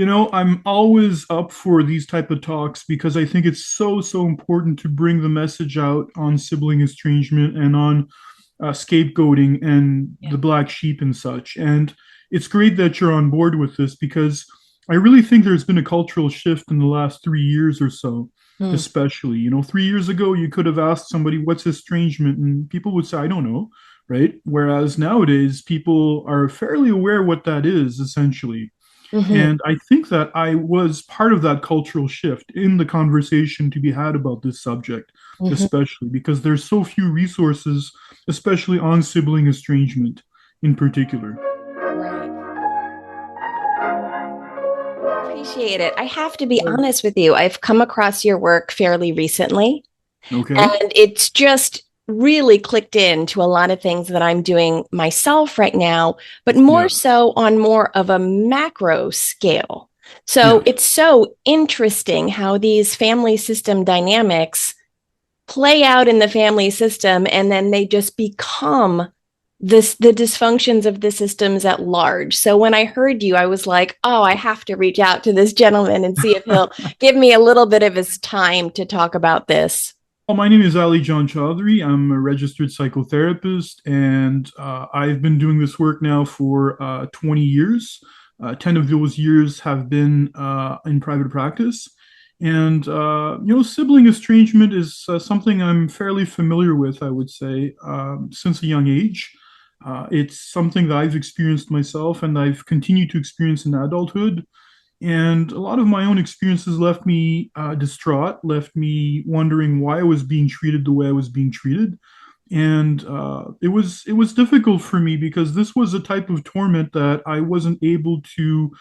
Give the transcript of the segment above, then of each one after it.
I'm always up for these type of talks because I think it's so important to bring the message out on sibling estrangement and on scapegoating and Yeah. the black sheep and such. And it's great that you're on board with this because I really think there's been a cultural shift in the last 3 years or so, Hmm. especially. 3 years ago, you could have asked somebody, what's estrangement? And people would say, I don't know, right? Whereas nowadays, people are fairly aware what that is, essentially. Hmm. And I think that I was part of that cultural shift in the conversation to be had about this subject, Hmm. especially because there's so few resources, especially on sibling estrangement in particular. Right. Appreciate it. I have to be Right. honest with you. I've come across your work fairly recently, Okay. and it's just really clicked into a lot of things that I'm doing myself right now, but more Yeah. so on more of a macro scale. So Yeah. it's so interesting how these family system dynamics play out in the family system and then they just become the dysfunctions of the systems at large. So when I heard you, I was like, oh, I have to reach out to this gentleman and see if he'll give me a little bit of his time to talk about this. Well, my name is Ali John Chaudhary. I'm a registered psychotherapist, and I've been doing this work now for 20 years. 10 of those years have been in private practice. And, sibling estrangement is something I'm fairly familiar with, I would say, since a young age. It's something that I've experienced myself and I've continued to experience in adulthood. And a lot of my own experiences left me distraught, left me wondering why I was being treated the way I was being treated. And it was difficult for me because this was a type of torment that I wasn't able to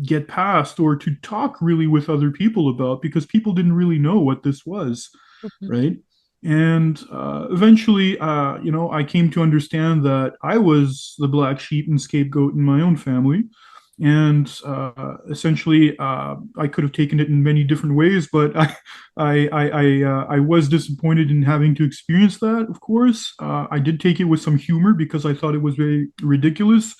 get past or to talk really with other people about because people didn't really know what this was, Mhm. right? And eventually, I came to understand that I was the black sheep and scapegoat in my own family. And essentially, I could have taken it in many different ways, but I was disappointed in having to experience that. Of course, I did take it with some humor because I thought it was very ridiculous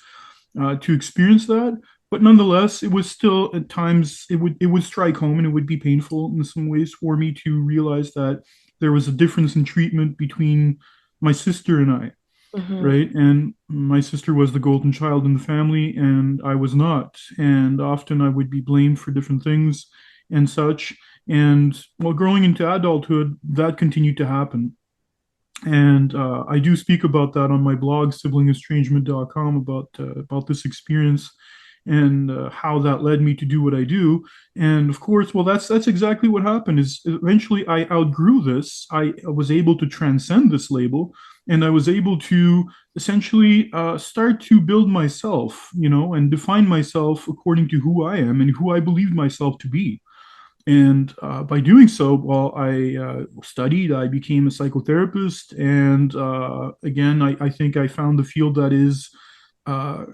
to experience that. But nonetheless, it was still at times it would strike home and it would be painful in some ways for me to realize that there was a difference in treatment between my sister and I, Mhm. right? And my sister was the golden child in the family, and I was not. And often I would be blamed for different things and such. And while growing into adulthood, that continued to happen. And I do speak about that on my blog, siblingestrangement.com, about this experience and how that led me to do what I do. And of course, well, that's exactly what happened. Is eventually I outgrew this. I was able to transcend this label, and I was able to essentially start to build myself, and define myself according to who I am and who I believed myself to be. And by doing so, well, I studied, I became a psychotherapist. And again, I think I found the field that is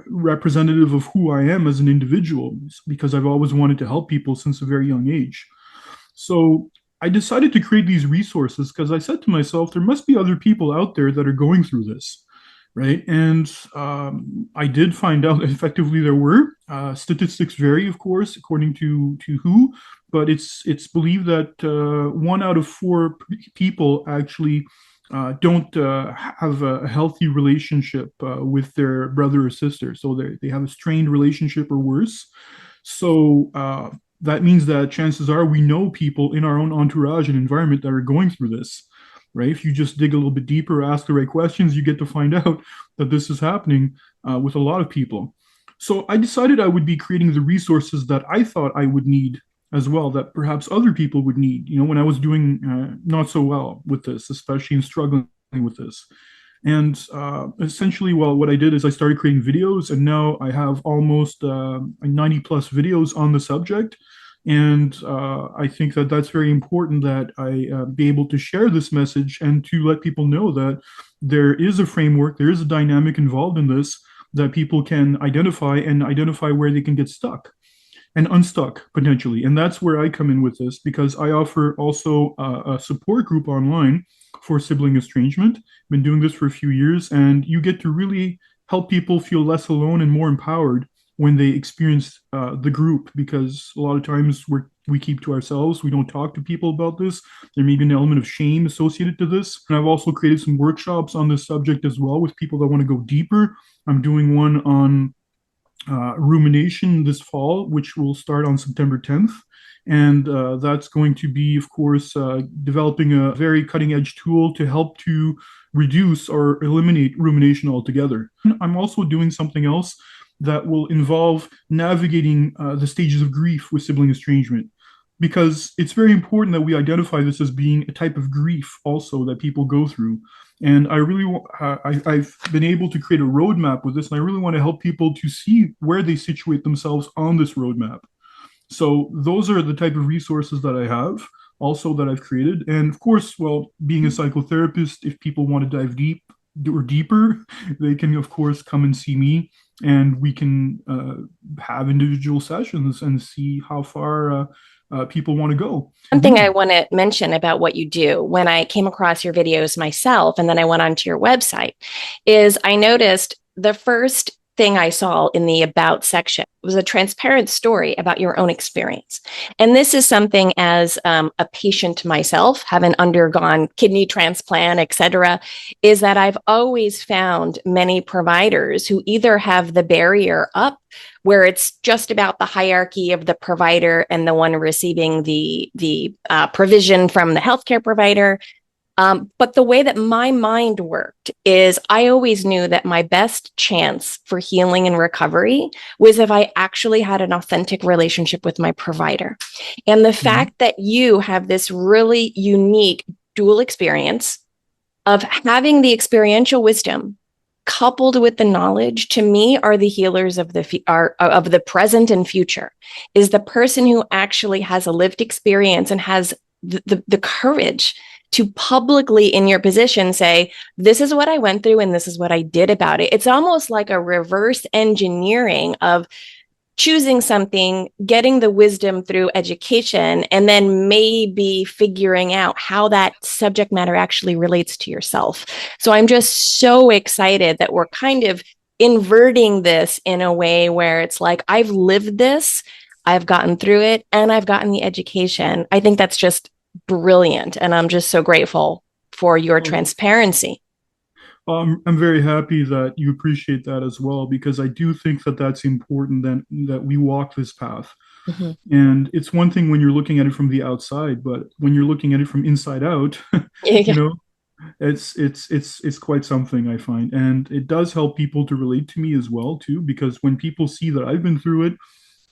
representative of who I am as an individual because I've always wanted to help people since a very young age. So I decided to create these resources because I said to myself, there must be other people out there that are going through this, right? And I did find out effectively there were. Statistics vary, of course, according to who, but it's believed that 1 out of 4 people actually don't have a healthy relationship with their brother or sister. So they have a strained relationship or worse. So that means that chances are we know people in our own entourage and environment that are going through this, right? If you just dig a little bit deeper, ask the right questions, you get to find out that this is happening with a lot of people. So I decided I would be creating the resources that I thought I would need as well, that perhaps other people would need, when I was doing not so well with this, especially in struggling with this. And essentially, well, what I did is I started creating videos, and now I have almost 90 plus videos on the subject. And I think that that's very important that I be able to share this message and to let people know that there is a framework, there is a dynamic involved in this that people can identify and identify where they can get stuck and unstuck potentially. And that's where I come in with this because I offer also a support group online for sibling estrangement. Been doing this for a few years, and you get to really help people feel less alone and more empowered when they experience the group, because a lot of times we keep to ourselves. We don't talk to people about this. There may be an element of shame associated to this. And I've also created some workshops on this subject as well with people that want to go deeper. I'm doing one on rumination this fall, which will start on September 10th. And that's going to be, of course, developing a very cutting edge tool to help to reduce or eliminate rumination altogether. I'm also doing something else that will involve navigating the stages of grief with sibling estrangement, because it's very important that we identify this as being a type of grief also that people go through. And I really, I've been able to create a roadmap with this, and I really want to help people to see where they situate themselves on this roadmap. So those are the type of resources that I have, also that I've created. And of course, well, being a psychotherapist, if people want to dive deep or deeper, they can, of course, come and see me, and we can have individual sessions and see how far people want to go. One thing I want to mention about what you do when I came across your videos myself, and then I went onto your website, is I noticed the first thing I saw in the about section was a transparent story about your own experience. And this is something as a patient myself, having undergone kidney transplant, et cetera, is that I've always found many providers who either have the barrier up where it's just about the hierarchy of the provider and the one receiving the provision from the healthcare provider. But the way that my mind worked is I always knew that my best chance for healing and recovery was if I actually had an authentic relationship with my provider. And the fact that you have this really unique dual experience of having the experiential wisdom coupled with the knowledge, to me, are the healers of the present and future, is the person who actually has a lived experience and has the courage to publicly, in your position, say, this is what I went through and this is what I did about it. It's almost like a reverse engineering of choosing something, getting the wisdom through education, and then maybe figuring out how that subject matter actually relates to yourself. So I'm just so excited that we're kind of inverting this in a way where it's like, I've lived this, I've gotten through it, and I've gotten the education. I think that's just brilliant. And I'm just so grateful for your transparency. I'm very happy that you appreciate that as well, because I do think that that's important, that we walk this path. Mm-hmm. And it's one thing when you're looking at it from the outside, but when you're looking at it from inside out, you know, it's quite something, I find. And it does help people to relate to me as well too, because when people see that I've been through it,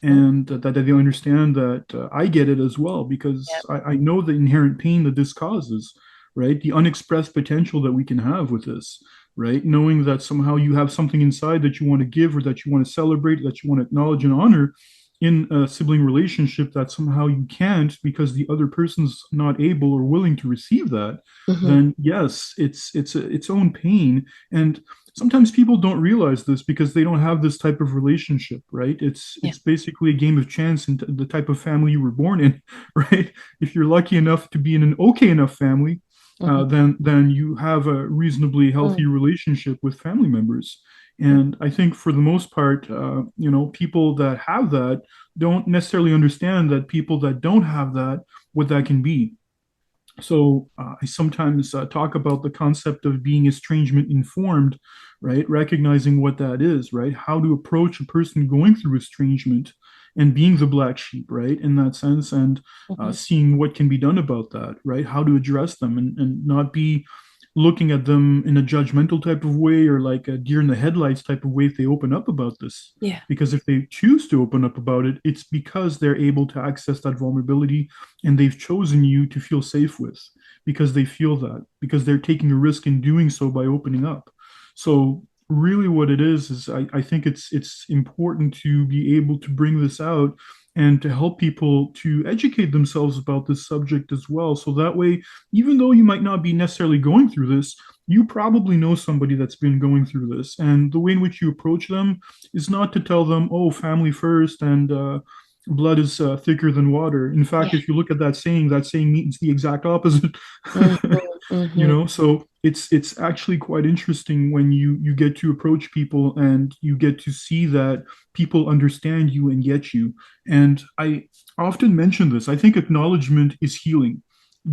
and that they understand that I get it as well, because I know the inherent pain that this causes, right? The unexpressed potential that we can have with this, right? Knowing that somehow you have something inside that you want to give, or that you want to celebrate, that you want to acknowledge and honor in a sibling relationship, that somehow you can't because the other person's not able or willing to receive that, then yes, it's its own pain. And sometimes people don't realize this because they don't have this type of relationship, right? It's basically a game of chance and the type of family you were born in, right? If you're lucky enough to be in an okay enough family, then you have a reasonably healthy relationship with family members. And I think for the most part, people that have that don't necessarily understand that people that don't have that, what that can be. So I sometimes talk about the concept of being estrangement informed, right? Recognizing what that is, right? How to approach a person going through estrangement and being the black sheep, right? In that sense, and seeing what can be done about that, right? How to address them, and not be looking at them in a judgmental type of way, or like a deer in the headlights type of way if they open up about this. Yeah. Because if they choose to open up about it, it's because they're able to access that vulnerability, and they've chosen you to feel safe with, because they feel that, because they're taking a risk in doing so by opening up. So really what it is I think it's important to be able to bring this out and to help people to educate themselves about this subject as well. So that way, even though you might not be necessarily going through this, you probably know somebody that's been going through this. And the way in which you approach them is not to tell them, oh, family first, and blood is thicker than water. In fact, if you look at that saying means the exact opposite. You know, so it's actually quite interesting when you get to approach people and you get to see that people understand you and get you. And I often mention this. I think acknowledgement is healing.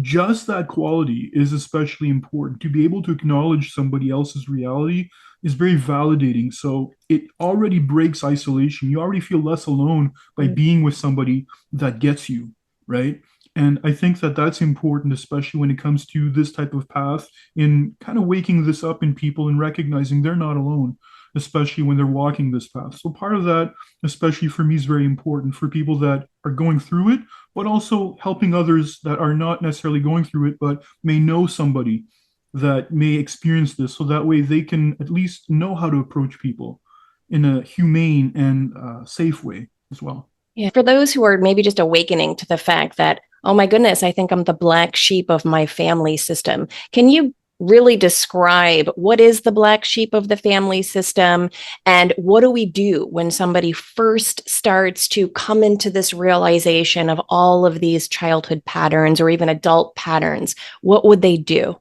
Just that quality is especially important. To be able to acknowledge somebody else's reality is very validating. So it already breaks isolation. You already feel less alone by being with somebody that gets you, right? And I think that that's important, especially when it comes to this type of path, in kind of waking this up in people and recognizing they're not alone, especially when they're walking this path. So part of that, especially for me, is very important for people that are going through it, but also helping others that are not necessarily going through it, but may know somebody that may experience this. So that way they can at least know how to approach people in a humane and safe way as well. Yeah, for those who are maybe just awakening to the fact that, oh my goodness, I think I'm the black sheep of my family system. Can you really describe what is the black sheep of the family system, and what do we do when somebody first starts to come into this realization of all of these childhood patterns or even adult patterns? What would they do?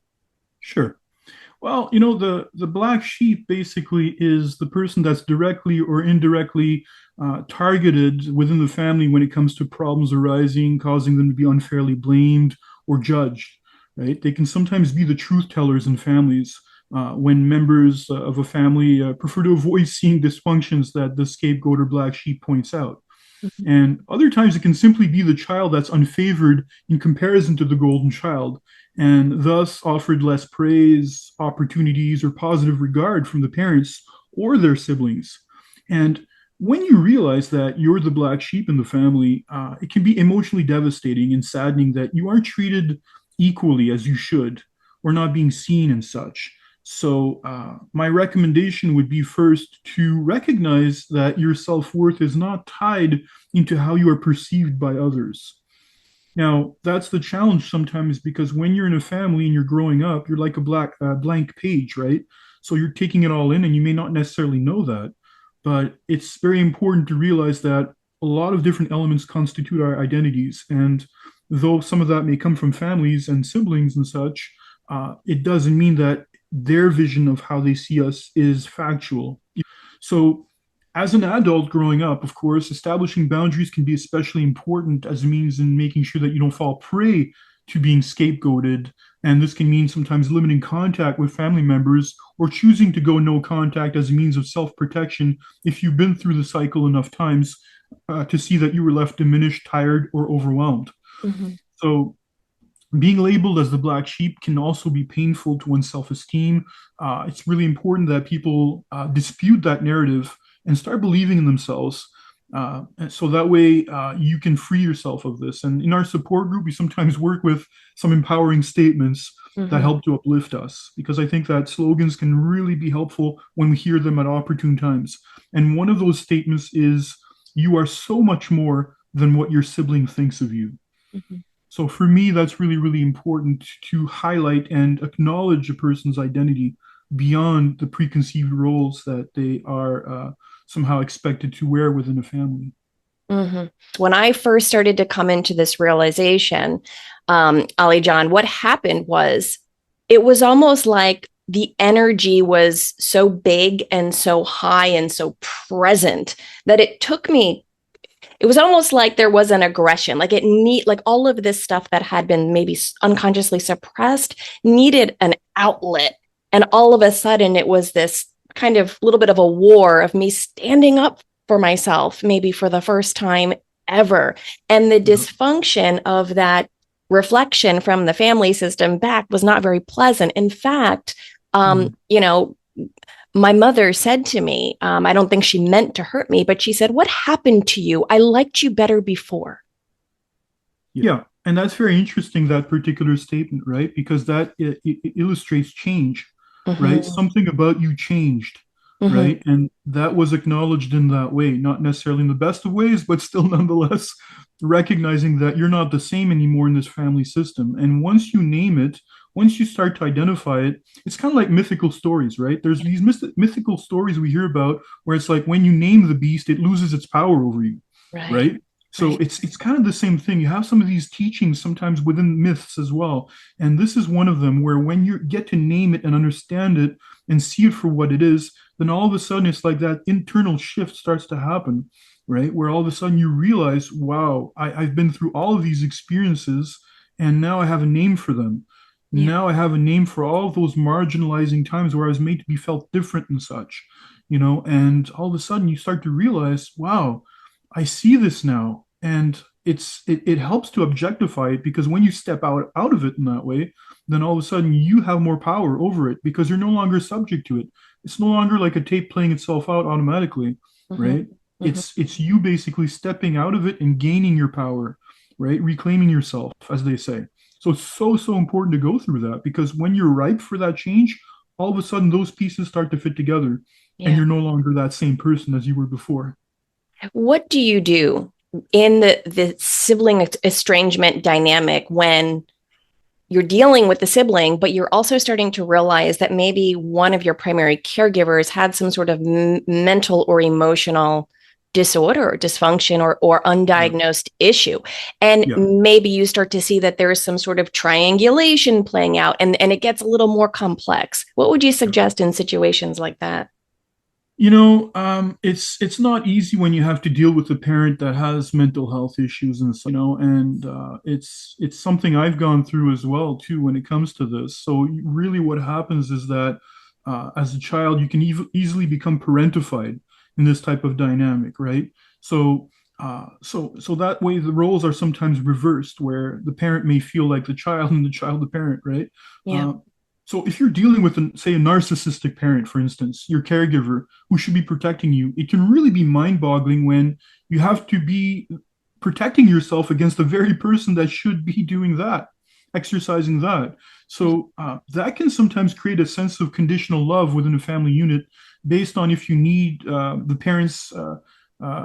Sure. Well, the black sheep basically is the person that's directly or indirectly targeted within the family when it comes to problems arising, causing them to be unfairly blamed or judged, right? They can sometimes be the truth tellers in families when members of a family prefer to avoid seeing dysfunctions that the scapegoat or black sheep points out. Mhm. And other times it can simply be the child that's unfavored in comparison to the golden child, and thus offered less praise, opportunities, or positive regard from the parents or their siblings. And when you realize that you're the black sheep in the family, it can be emotionally devastating and saddening that you aren't treated equally as you should, or not being seen and such. So, my recommendation would be first to recognize that your self worth is not tied into how you are perceived by others. Now, that's the challenge sometimes because when you're in a family and you're growing up, you're like a blank page, right? So you're taking it all in, and you may not necessarily know that, but it's very important to realize that a lot of different elements constitute our identities, and though some of that may come from families and siblings and such, it doesn't mean that their vision of how they see us is factual. So, as an adult growing up, of course, establishing boundaries can be especially important as a means in making sure that you don't fall prey to being scapegoated. And this can mean sometimes limiting contact with family members or choosing to go no contact as a means of self protection if you've been through the cycle enough times to see that you were left diminished, tired, or overwhelmed. Mhm. So, being labeled as the black sheep can also be painful to one's self-esteem. It's really important that people dispute that narrative and start believing in themselves. And so that way you can free yourself of this. And in our support group, we sometimes work with some empowering statements that Mhm. help to uplift us, because I think that slogans can really be helpful when we hear them at opportune times. And one of those statements is, "You are so much more than what your sibling thinks of you." Mhm. So for me, that's really, really important to highlight and acknowledge a person's identity beyond the preconceived roles that they are somehow expected to wear within a family. Mhm. When I first started to come into this realization, Ali John, what happened was it was almost like the energy was so big and so high and so present that it took me, it was almost like there was an aggression, like like all of this stuff that had been maybe unconsciously suppressed needed an outlet. And all of a sudden it was this kind of little bit of a war of me standing up for myself, maybe for the first time ever. And the Yeah. dysfunction of that reflection from the family system back was not very pleasant. In fact, Mm. my mother said to me, I don't think she meant to hurt me, but she said, "What happened to you? I liked you better before." Yeah, and that's very interesting, that particular statement, right? Because that it illustrates change, right? Mm-hmm. Something about you changed, Mm-hmm. right? And that was acknowledged in that way, not necessarily in the best of ways, but still nonetheless recognizing that you're not the same anymore in this family system. And once you name it, once you start to identify it, it's kind of like mythical stories, right? There's these mythical stories we hear about where it's like when you name the beast, it loses its power over you, Right. right? So Right. it's kind of the same thing. You have some of these teachings sometimes within myths as well. And this is one of them where when you get to name it and understand it and see it for what it is, then all of a sudden it's like that internal shift starts to happen, right? Where all of a sudden you realize, wow, I've been through all of these experiences and now I have a name for them. Yeah. Now I have a name for all of those marginalizing times where I was made to be felt different and such, and all of a sudden you start to realize, wow, I see this now. And it helps to objectify it because when you step out of it in that way, then all of a sudden you have more power over it because you're no longer subject to it. It's no longer like a tape playing itself out automatically, Hmm. right? Hmm. It's you basically stepping out of it and gaining your power, right? Reclaiming yourself, as they say. So it's so important to go through that because when you're ripe for that change, all of a sudden those pieces start to fit together and Yeah. you're no longer that same person as you were before. What do you do in the sibling estrangement dynamic when you're dealing with the sibling, but you're also starting to realize that maybe one of your primary caregivers had some sort of mental or emotional disorder or dysfunction or Yeah. undiagnosed issue. And Yeah. maybe you start to see that there is some sort of triangulation playing out and it gets a little more complex. What would you Yeah. suggest in situations like that? It's not easy when you have to deal with a parent that has mental health issues and and it's something I've gone through as well too when it comes to this. So really, what happens is that as a child, you can easily become parentified in this type of dynamic, right? So that way the roles are sometimes reversed, where the parent may feel like the child and the child the parent, right? Yeah. Uh, so if you're dealing with, say, a narcissistic parent, for instance, your caregiver who should be protecting you, it can really be mind-boggling when you have to be protecting yourself against the very person that should be doing that, exercising that. So that can sometimes create a sense of conditional love within a family unit based on if you need the parents,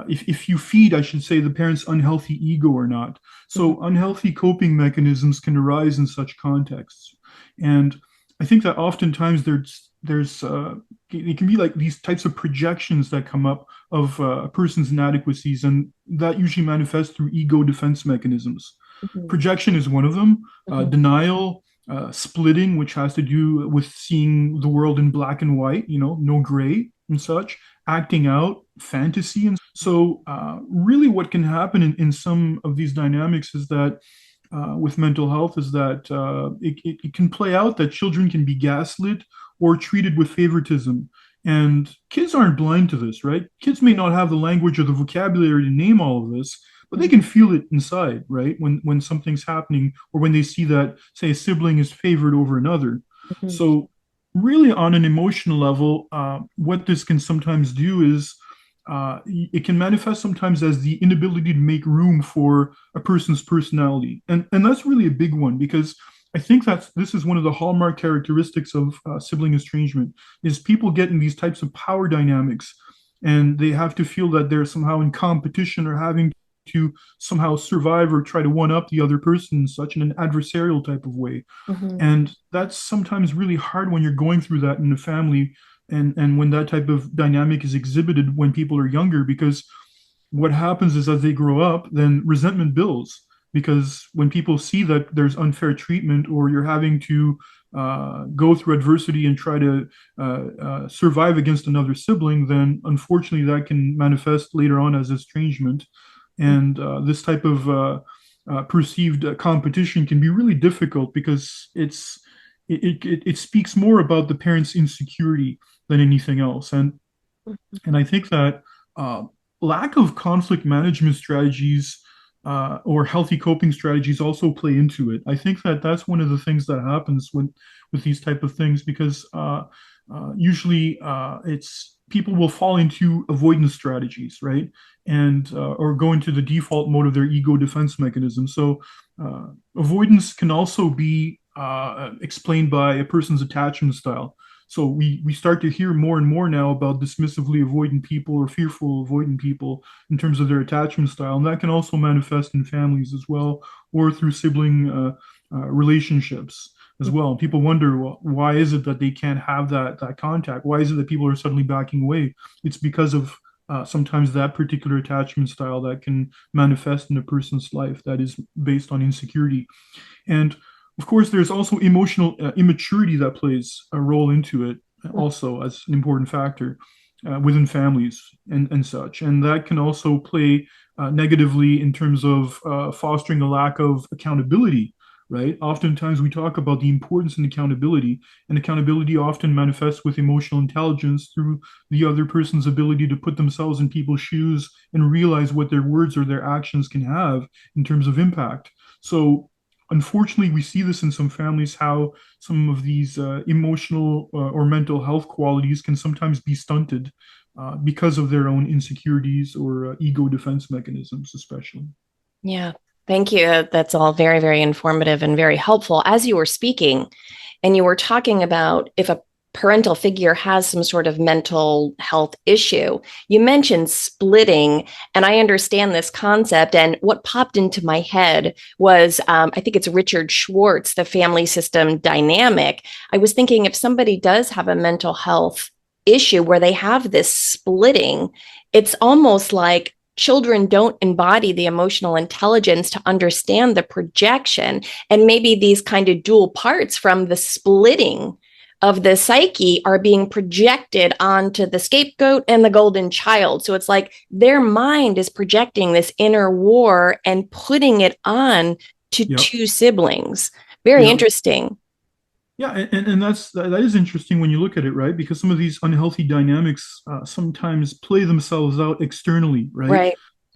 if you feed, I should say, the parents' unhealthy ego or not. Mhm. So unhealthy coping mechanisms can arise in such contexts. And I think that oftentimes there's it can be like these types of projections that come up of a person's inadequacies, and that usually manifests through ego defense mechanisms. Mhm. Projection is one of them. Mhm. Denial, splitting, which has to do with seeing the world in black and white, no gray and such. Acting out, fantasy, and so really, what can happen in some of these dynamics is that with mental health is that it can play out that children can be gaslit or treated with favoritism. And kids aren't blind to this, right? Kids may not have the language or the vocabulary to name all of this, but they Mhm. can feel it inside, right? When something's happening or when they see that, say, a sibling is favored over another. Mhm. So, really, on an emotional level, what this can sometimes do is it can manifest sometimes as the inability to make room for a person's personality, and that's really a big one because I think that this is one of the hallmark characteristics of sibling estrangement is people get in these types of power dynamics, and they have to feel that they're somehow in competition or having to somehow survive or try to one up the other person in such an adversarial type of way. Mhm. And that's sometimes really hard when you're going through that in a family and when that type of dynamic is exhibited when people are younger, because what happens is as they grow up, then resentment builds because when people see that there's unfair treatment or you're having to go through adversity and try to survive against another sibling, then unfortunately that can manifest later on as estrangement. And this type of perceived competition can be really difficult because it speaks more about the parent's insecurity than anything else. And I think that uh, lack of conflict management strategies or healthy coping strategies also play into it. I think that that's one of the things that happens with these type of things because usually it's people will fall into avoidance strategies, right? And or go into the default mode of their ego defense mechanism. So uh, avoidance can also be explained by a person's attachment style. So we start to hear more and more now about dismissively avoidant people or fearful avoidant people in terms of their attachment style, and that can also manifest in families as well, or through sibling relationships as well. People wonder, well, why is it that they can't have that contact? Why is it that people are suddenly backing away? It's because of sometimes that particular attachment style that can manifest in a person's life that is based on insecurity. And of course, there's also emotional immaturity that plays a role into it, also as an important factor within families and such. And that can also play negatively in terms of fostering a lack of accountability, right? Oftentimes we talk about the importance in accountability, and accountability often manifests with emotional intelligence through the other person's ability to put themselves in people's shoes and realize what their words or their actions can have in terms of impact. So unfortunately, we see this in some families how some of these emotional or mental health qualities can sometimes be stunted because of their own insecurities or ego defense mechanisms, especially. Yeah. Thank you. That's all very, very informative and very helpful. As you were speaking, and you were talking about if a parental figure has some sort of mental health issue, you mentioned splitting, and I understand this concept. And what popped into my head was I think it's Richard Schwartz, the family system dynamic. I was thinking if somebody does have a mental health issue where they have this splitting, it's almost like children don't embody the emotional intelligence to understand the projection, and maybe these kind of dual parts from the splitting of the psyche are being projected onto the scapegoat and the golden child. So it's like their mind is projecting this inner war and putting it on to Yep. two siblings. Very Yep. interesting. Yeah, and that is interesting when you look at it, right? Because some of these unhealthy dynamics sometimes play themselves out externally, right? Right.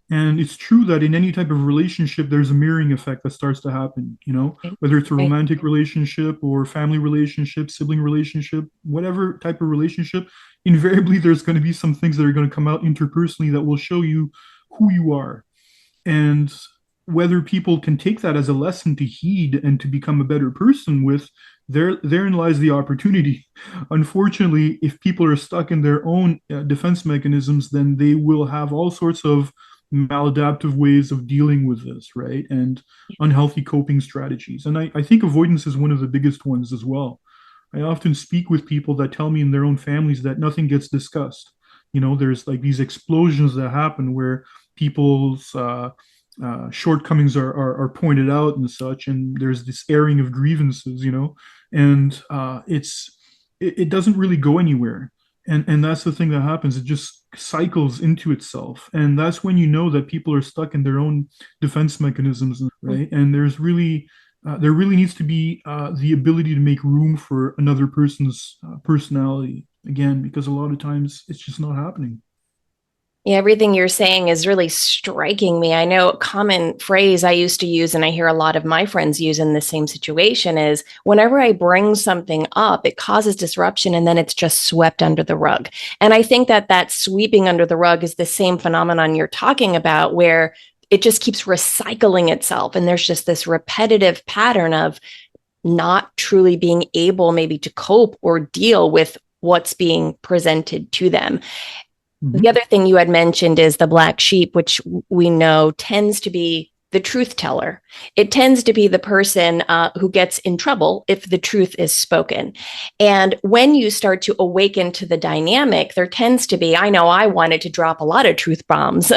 And it's true that in any type of relationship, there's a mirroring effect that starts to happen, Right. whether it's a Right. romantic relationship or family relationship, sibling relationship, whatever type of relationship, invariably there's going to be some things that are going to come out interpersonally that will show you who you are. And whether people can take that as a lesson to heed and to become a better person with, therein lies the opportunity. Unfortunately, if people are stuck in their own defense mechanisms, then they will have all sorts of maladaptive ways of dealing with this, right? And unhealthy coping strategies. And I think avoidance is one of the biggest ones as well. I often speak with people that tell me in their own families that nothing gets discussed. There's like these explosions that happen where people's shortcomings are pointed out and such, and there's this airing of grievances, and it doesn't really go anywhere. And that's the thing that happens. It just cycles into itself. And that's when you know that people are stuck in their own defense mechanisms, right? And there really needs to be the ability to make room for another person's personality again, because a lot of times it's just not happening. Yeah, everything you're saying is really striking me. I know a common phrase I used to use, and I hear a lot of my friends use in the same situation is whenever I bring something up, it causes disruption and then it's just swept under the rug. And I think that that sweeping under the rug is the same phenomenon you're talking about, where it just keeps recycling itself. And there's just this repetitive pattern of not truly being able maybe to cope or deal with what's being presented to them. The Mm-hmm. other thing you had mentioned is the black sheep, which we know tends to be the truth teller. It tends to be the person who gets in trouble if the truth is spoken. And when you start to awaken to the dynamic, there tends to be, I know I wanted to drop a lot of truth bombs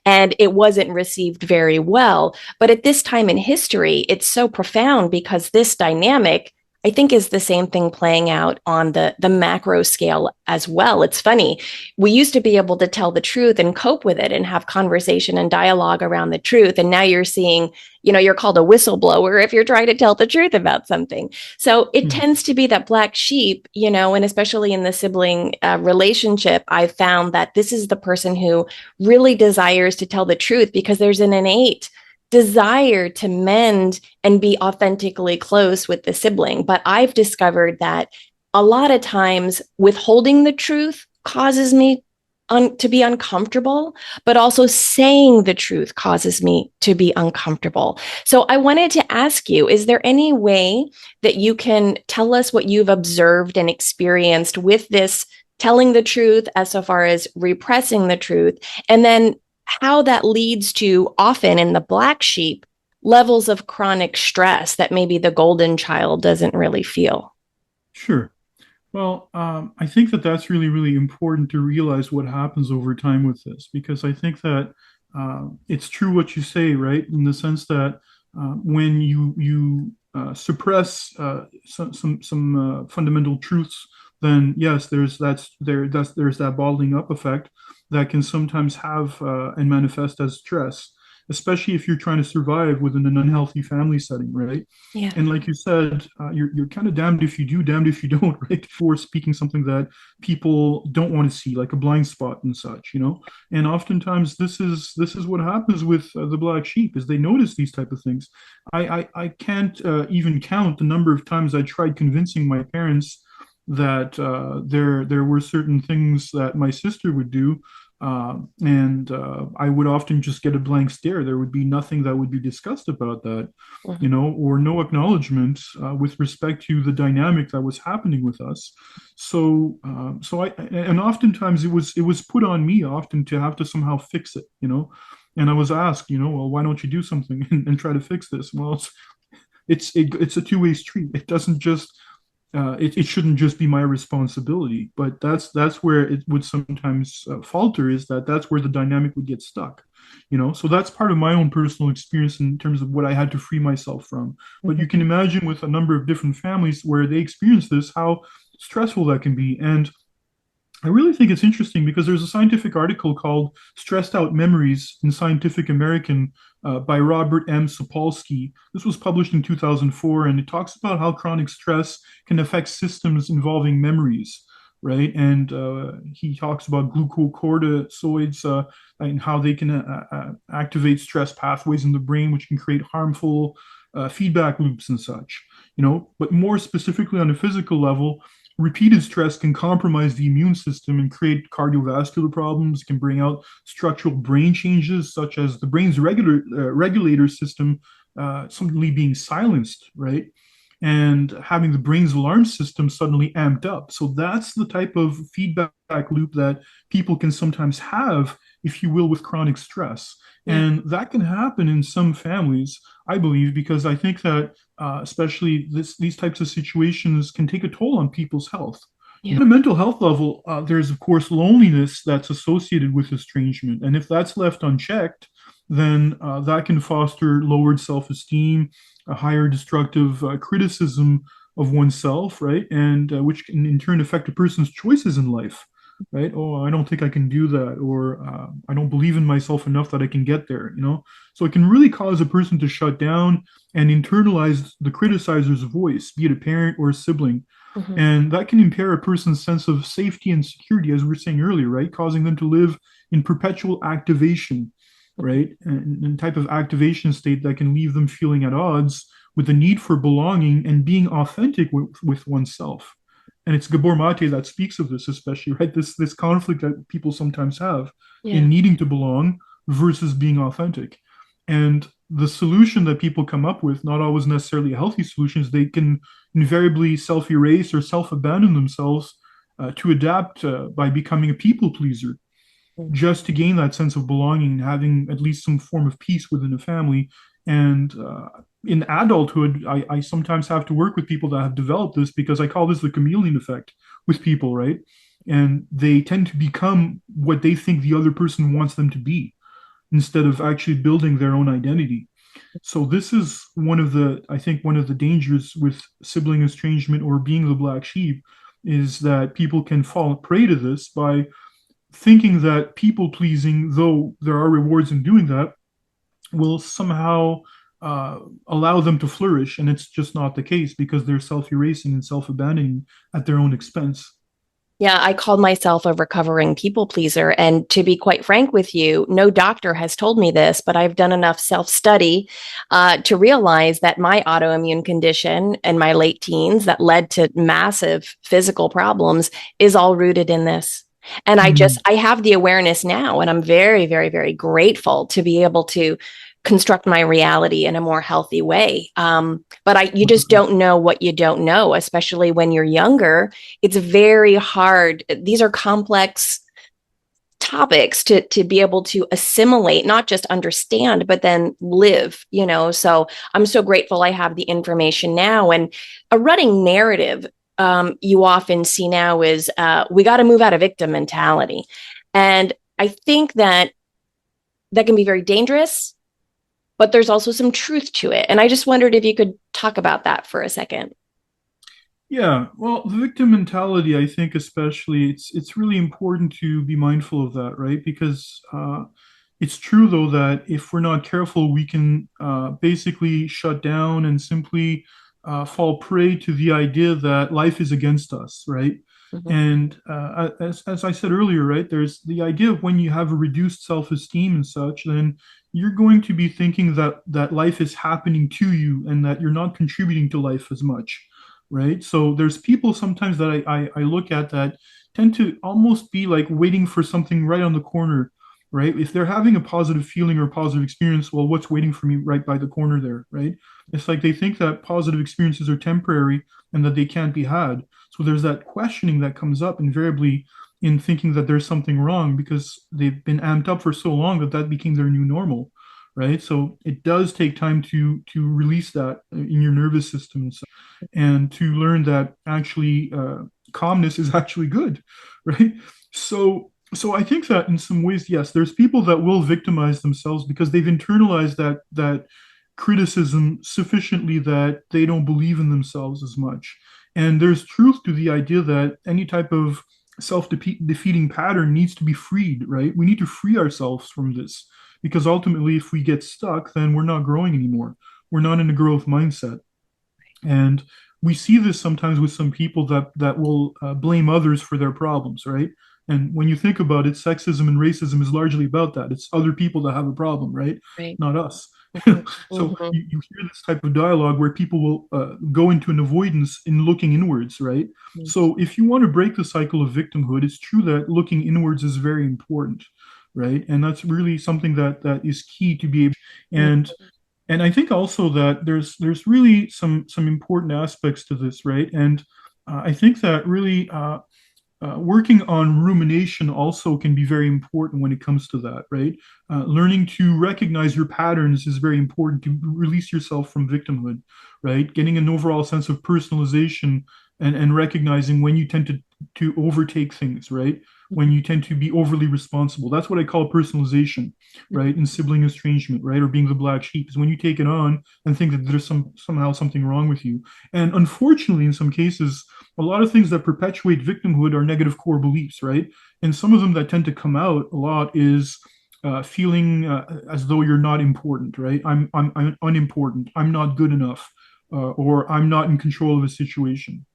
and it wasn't received very well. But at this time in history, it's so profound because this dynamic, I think, is the same thing playing out on the macro scale as well. It's funny. We used to be able to tell the truth and cope with it and have conversation and dialogue around the truth. And now you're seeing, you're called a whistleblower if you're trying to tell the truth about something. So it Hmm. tends to be that black sheep, and especially in the sibling relationship, I've found that this is the person who really desires to tell the truth because there's an innate desire to mend and be authentically close with the sibling. But I've discovered that a lot of times withholding the truth causes me to be uncomfortable, but also saying the truth causes me to be uncomfortable. So I wanted to ask you, is there any way that you can tell us what you've observed and experienced with this telling the truth as so far as repressing the truth? And then how that leads to often in the black sheep levels of chronic stress that maybe the golden child doesn't really feel. Sure. Well, I think that that's really, really important to realize what happens over time with this, because I think that it's true what you say, right? In the sense that when you suppress some fundamental truths, then yes, there's that bottling up effect that can sometimes have and manifest as stress, especially if you're trying to survive within an unhealthy family setting, right? Yeah. And like you said, you're kind of damned if you do, damned if you don't, right? For speaking something that people don't want to see, like a blind spot and such, you know. And oftentimes, this is what happens with the black sheep is they notice these type of things. I can't even count the number of times I tried convincing my parents that there were certain things that my sister would do. And I would often just get a blank stare. There would be nothing that would be discussed about that, Mhm. or no acknowledgement with respect to the dynamic that was happening with us. And oftentimes it was put on me often to have to somehow fix it. And I was asked, well, why don't you do something and try to fix this? Well, it's a two-way street. It doesn't just it shouldn't just be my responsibility, but that's where it would sometimes falter, is that's where the dynamic would get stuck. So that's part of my own personal experience in terms of what I had to free myself from. But you Mhm. can imagine with a number of different families where they experience this, how stressful that can be. And I really think it's interesting because there's a scientific article called Stressed Out Memories in Scientific American by Robert M. Sapolsky. This was published in 2004, and it talks about how chronic stress can affect systems involving memories, right? And he talks about glucocorticoids and how they can activate stress pathways in the brain, which can create harmful feedback loops and such. But more specifically on a physical level, repeated stress can compromise the immune system and create cardiovascular problems, can bring out structural brain changes, such as the brain's regulator system suddenly being silenced, right? And having the brain's alarm system suddenly amped up. So that's the type of feedback loop that people can sometimes have, if you will, with chronic stress. Yeah. And that can happen in some families, I believe, because I think that especially these types of situations can take a toll on people's health. Yeah. On a mental health level, there's of course loneliness that's associated with estrangement, and if that's left unchecked, then that can foster lowered self-esteem, a higher destructive criticism of oneself, right, and which can in turn affect a person's choices in life. Right? Oh, I don't think I can do that, or I don't believe in myself enough that I can get there. So it can really cause a person to shut down and internalize the criticizer's voice, be it a parent or a sibling. Mhm. And that can impair a person's sense of safety and security, as we were saying earlier, right? Causing them to live in perpetual activation, right? And type of activation state that can leave them feeling at odds with the need for belonging and being authentic with oneself. And it's Gabor Mate that speaks of this, especially, right? This conflict that people sometimes have Yeah. in needing to belong versus being authentic. And the solution that people come up with, not always necessarily healthy solutions, they can invariably self erase or self abandon themselves to adapt by becoming a people pleaser, just to gain that sense of belonging and having at least some form of peace within a family. And in adulthood, I sometimes have to work with people that have developed this, because I call this the chameleon effect with people, right? And they tend to become what they think the other person wants them to be instead of actually building their own identity. So this is I think one of the dangers with sibling estrangement or being the black sheep, is that people can fall prey to this by thinking that people pleasing, though there are rewards in doing that, will somehow allow them to flourish. And it's just not the case, because they're self erasing and self abandoning at their own expense. Yeah, I called myself a recovering people pleaser. And to be quite frank with you, no doctor has told me this, but I've done enough self study to realize that my autoimmune condition in my late teens that led to massive physical problems is all rooted in this. And Mm, I have the awareness now, and I'm very, very, very grateful to be able to construct my reality in a more healthy way. But you just wonderful. don't know what you don't know, especially when you're younger. It's very hard. These are complex topics to be able to assimilate, not just understand, but then live. So I'm so grateful I have the information now. And a running narrative you often see now is we got to move out of victim mentality. And I think that that can be very dangerous, but there's also some truth to it. And I just wondered if you could talk about that for a second. Yeah, well, the victim mentality, I think especially, it's really important to be mindful of that, right? Because it's true though that if we're not careful, we can basically shut down and simply fall prey to the idea that life is against us, right? Mm-hmm. And as I said earlier, right, there's the idea of when you have a reduced self-esteem and such, then you're going to be thinking that life is happening to you and that you're not contributing to life as much, right? So there's people sometimes that I look at that tend to almost be like waiting for something right on the corner, right? If they're having a positive feeling or a positive experience, well, what's waiting for me right by the corner there, right? It's like they think that positive experiences are temporary and that they can't be had. So there's that questioning that comes up invariably in thinking that there's something wrong because they've been amped up for so long that that became their new normal, right? So it does take time to release that in your nervous system and to learn that actually calmness is actually good, right? So I think that in some ways, yes, there's people that will victimize themselves because they've internalized that criticism sufficiently that they don't believe in themselves as much. And there's truth to the idea that any type of self-defeating pattern needs to be freed, right? We need to free ourselves from this because ultimately, if we get stuck, then we're not growing anymore. We're not in a growth mindset. And we see this sometimes with some people that will blame others for their problems, right? And when you think about it, sexism and racism is largely about that. It's other people that have a problem, right? Right. Not us. Mm-hmm. So Mm-hmm. you hear this type of dialogue where people will go into an avoidance in looking inwards, right? So if you want to break the cycle of victimhood, it's true that looking inwards is very important, right? And that's really something that is key to be able. And and I think also that there's really some important aspects to this, right? And I think that really working on rumination also can be very important when it comes to that, right? Learning to recognize your patterns is very important to release yourself from victimhood, right? Getting an overall sense of personalization and recognizing when you tend to overtake things, right? When you tend to be overly responsible. That's what I call personalization, right? In sibling estrangement, right? Or being the black sheep is when you take it on and think that there's somehow something wrong with you. And unfortunately, in some cases, a lot of things that perpetuate victimhood are negative core beliefs, right? And some of them that tend to come out a lot is feeling as though you're not important, right? I'm unimportant. I'm not good enough, or I'm not in control of a situation.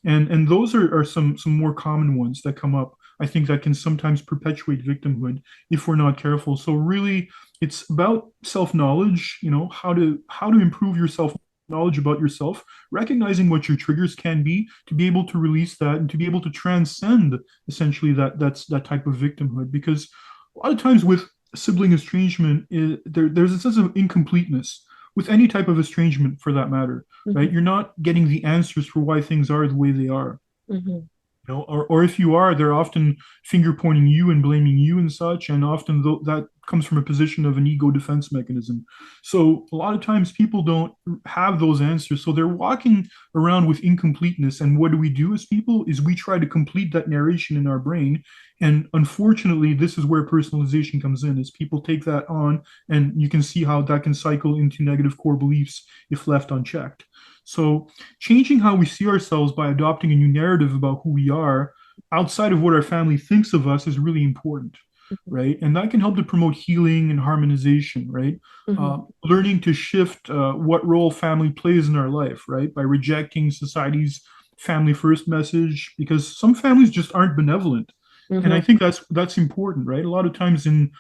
And those are some more common ones that come up. I think that can sometimes perpetuate victimhood if we're not careful. So really, it's about self-knowledge, how to improve your self-knowledge about yourself, recognizing what your triggers can be to be able to release that and to be able to transcend essentially that type of victimhood. Because a lot of times with sibling estrangement, there's a sense of incompleteness with any type of estrangement for that matter, Mm-hmm. right? You're not getting the answers for why things are the way they are. Mm-hmm. Or if you are, they're often finger pointing you and blaming you and such, and often that comes from a position of an ego defense mechanism. So a lot of times people don't have those answers, so they're walking around with incompleteness. And what do we do as people is we try to complete that narration in our brain. And unfortunately, this is where personalization comes in, is people take that on, and you can see how that can cycle into negative core beliefs if left unchecked. So changing how we see ourselves by adopting a new narrative about who we are outside of what our family thinks of us is really important, right? And that can help to promote healing and harmonization, right? Mm-hmm. Learning to shift what role family plays in our life, right? By rejecting society's family first message, because some families just aren't benevolent. And I Mm-hmm. think that's important, right? A lot of times in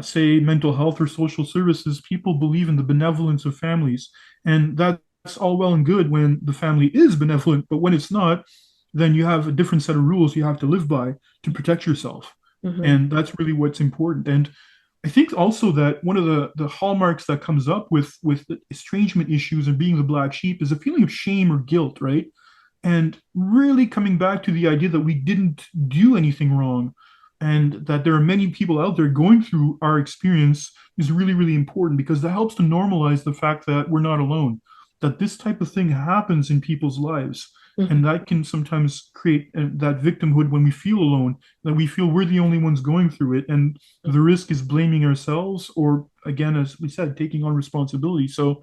say mental health or social services, people believe in the benevolence of families, and that's all well and good when the family is benevolent, but when it's not, then you have a different set of rules you have to live by to protect yourself. Mm-hmm. And that's really what's important. And I think also that one of the hallmarks that comes up with estrangement issues and being the black sheep is a feeling of shame or guilt, right? And really coming back to the idea that we didn't do anything wrong and that there are many people out there going through our experience is really, really important because that helps to normalize the fact that we're not alone, that this type of thing happens in people's lives. And Mhm. that can sometimes create that victimhood when we feel alone, that we feel we're the only ones going through it. And the risk is blaming ourselves, or again, as we said, taking on responsibility. So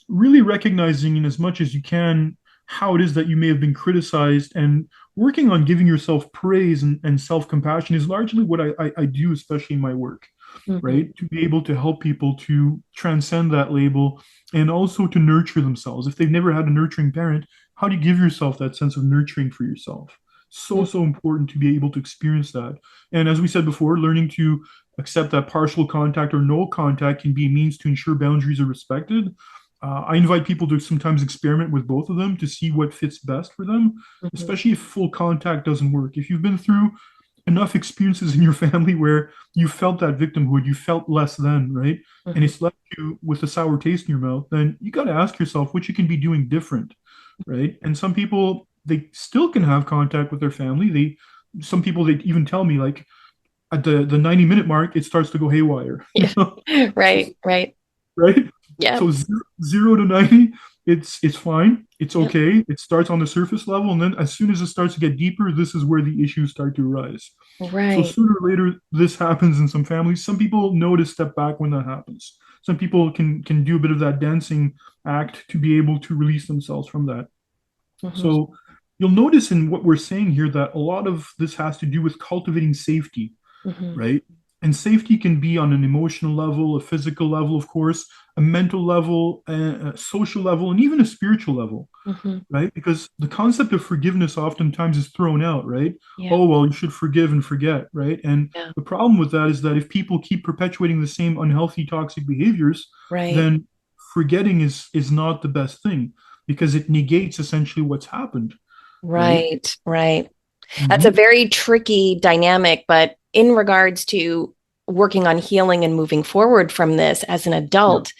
really recognizing in as much as you can how it is that you may have been criticized, and working on giving yourself praise and self-compassion is largely what I do, especially in my work, Mhm. right? To be able to help people to transcend that label and also to nurture themselves. If they've never had a nurturing parent, how do you give yourself that sense of nurturing for yourself? So, so important to be able to experience that. And as we said before, learning to accept that partial contact or no contact can be a means to ensure boundaries are respected. I invite people to sometimes experiment with both of them to see what fits best for them, Mhm. especially if full contact doesn't work. If you've been through enough experiences in your family where you felt that victimhood, you felt less than, right? And Mhm. it's left you with a sour taste in your mouth, then you got to ask yourself what you can be doing different, right? And some people, they still can have contact with their family. Some people, they even tell me like at the 90-minute mark, it starts to go haywire, Yeah. Right. Right. right? Yep. So zero to 90, it's fine. It's Yep. okay. It starts on the surface level. And then as soon as it starts to get deeper, this is where the issues start to arise. So Right. sooner or later, this happens in some families. Some people know to step back when that happens. Some people can do a bit of that dancing act to be able to release themselves from that. Mhm. So you'll notice in what we're saying here that a lot of this has to do with cultivating safety, Mhm. right? And safety can be on an emotional level, a physical level, of course, a mental level, a social level, and even a spiritual level, Mhm. right? Because the concept of forgiveness oftentimes is thrown out, right? Yeah. Oh, well, you should forgive and forget, right? And Yeah. the problem with that is that if people keep perpetuating the same unhealthy, toxic behaviors, Right. then forgetting is not the best thing because it negates essentially what's happened, right? Right. Right. That's a Mm-hmm. very tricky dynamic, but in regards to working on healing and moving forward from this as an Yeah. adult,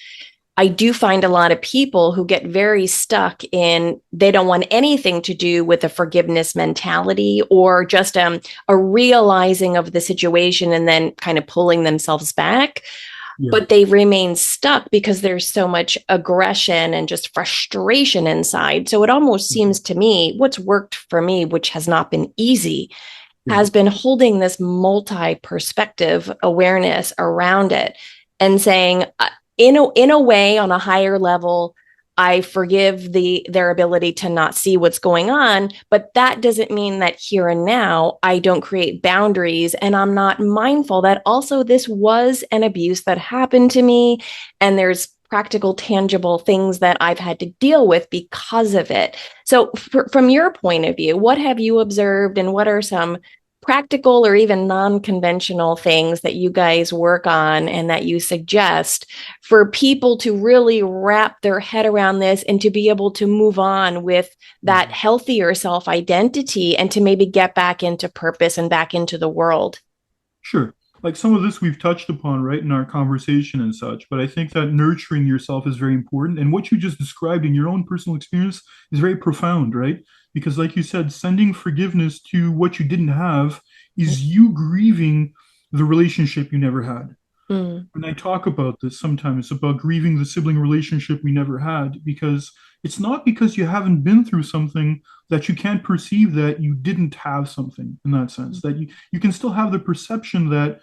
I do find a lot of people who get very stuck in they don't want anything to do with a forgiveness mentality or just a realizing of the situation and then kind of pulling themselves back. Yeah. But they remain stuck because there's so much aggression and just frustration inside. So it almost Mhm. seems to me what's worked for me, which has not been easy, Yeah. has been holding this multi perspective awareness around it and saying, in a way, on a higher level, I forgive their ability to not see what's going on, but that doesn't mean that here and now I don't create boundaries and I'm not mindful that also this was an abuse that happened to me and there's practical tangible things that I've had to deal with because of it. So from your point of view, what have you observed and what are some practical or even non-conventional things that you guys work on and that you suggest for people to really wrap their head around this and to be able to move on with that Mhm. healthier self-identity and to maybe get back into purpose and back into the world? Sure. Like some of this we've touched upon, right, in our conversation and such, but I think that nurturing yourself is very important. And what you just described in your own personal experience is very profound, right? Because, like you said, sending forgiveness to what you didn't have is you grieving the relationship you never had. Mm, When I talk about this, sometimes it's about grieving the sibling relationship we never had because it's not because you haven't been through something that you can't perceive that you didn't have something in that sense, that you can still have the perception that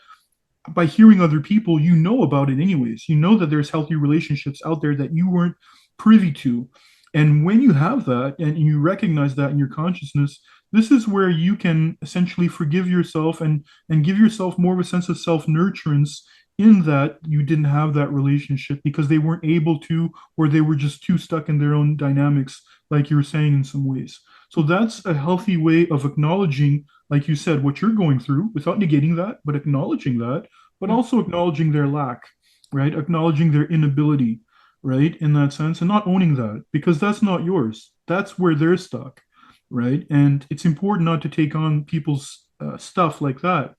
by hearing other people, you know about it anyways. You know that there's healthy relationships out there that you weren't privy to. And when you have that and you recognize that in your consciousness, this is where you can essentially forgive yourself and give yourself more of a sense of self-nurturance in that you didn't have that relationship because they weren't able to, or they were just too stuck in their own dynamics, like you were saying in some ways. So that's a healthy way of acknowledging, like you said, what you're going through without negating that, but acknowledging that, but mm, also acknowledging their lack, right? Acknowledging their inability, right? In that sense, and not owning that because that's not yours. That's where they're stuck, right? And it's important not to take on people's stuff like that,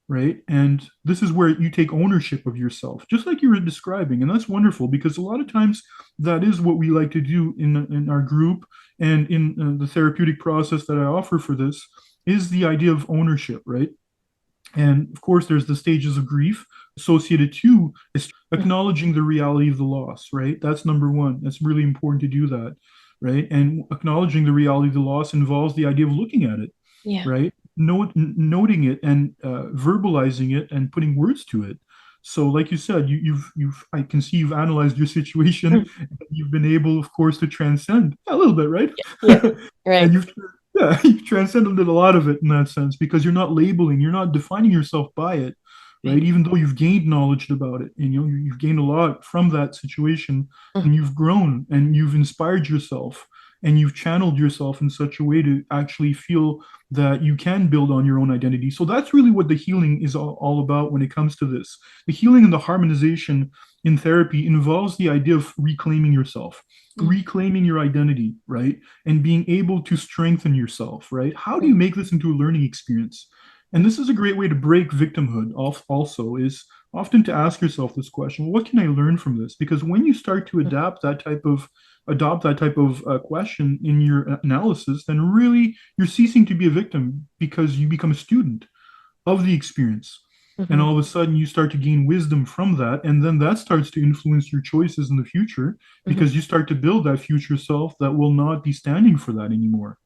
right? And this is where you take ownership of yourself, just like you were describing. And that's wonderful because a lot of times that is what we like to do in our group and in the therapeutic process that I offer for this is the idea of ownership, right? And of course, there's the stages of grief associated to mm, acknowledging the reality of the loss, right? That's number one. That's really important to do that. right? And acknowledging the reality of the loss involves the idea of looking at it, Yeah. right? Noting it and verbalizing it and putting words to it. So, like you said, I can see you've analyzed your situation. Mm. You've been able, of course, to transcend a little bit, right? Yeah. Right. And yeah, you've transcended a lot of it in that sense because you're not labeling, you're not defining yourself by it, right? Right. Even though you've gained knowledge about it, and you've gained a lot from that situation, Mm. and you've grown and you've inspired yourself and you've channeled yourself in such a way to actually feel that you can build on your own identity. So that's really what the healing is all about when it comes to this. The healing and the harmonization in therapy involves the idea of reclaiming yourself, Mm. reclaiming your identity, right? And being able to strengthen yourself, right? How do Mm. you make this into a learning experience? And this is a great way to break victimhood off also is often to ask yourself this question, what can I learn from this? Because when you start to adopt that type of question in your analysis, then really you're ceasing to be a victim because you become a student of the experience. And Mhm. all of a sudden, you start to gain wisdom from that. And then that starts to influence your choices in the future Mhm. because you start to build that future self that will not be standing for that anymore.